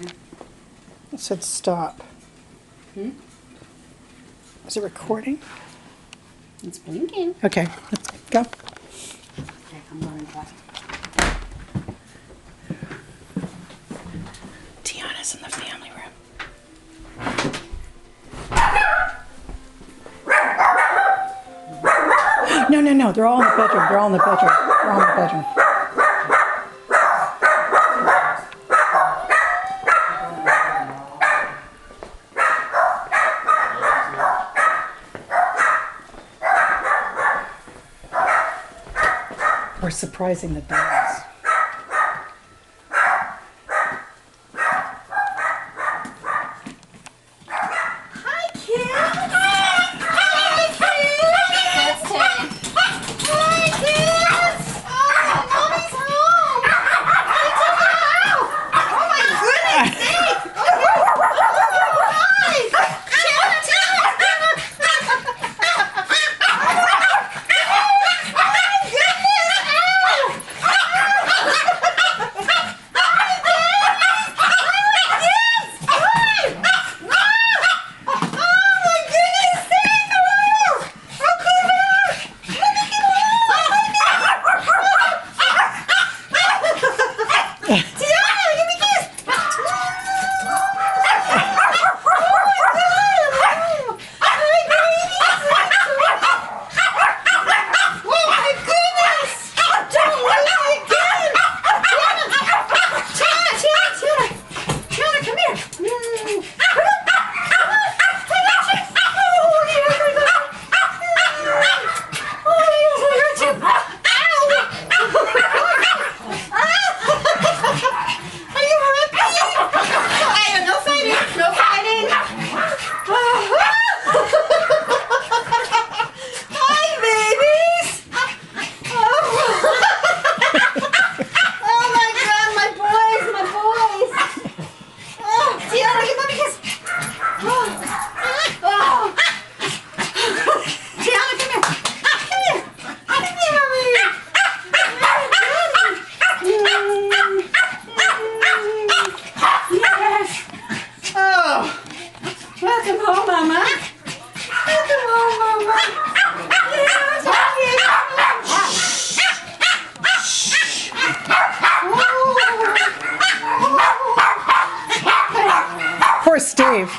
It said stop. Hmm? Is it recording? It's blinking. Okay, let's go. Okay, I'm going back. Tianna's in the family room. No, they're all in the bedroom. They're all in the bedroom. They're all in the bedroom. We're surprising the dogs. Hi, Kim. Hi, Kim. That's Teddy. Hi, Kim. Oh, Mommy's home. Hi, Teddy. Oh, my goodness. Hey. Hi. Welcome home, Mama. Welcome home, Mama. Poor Steve.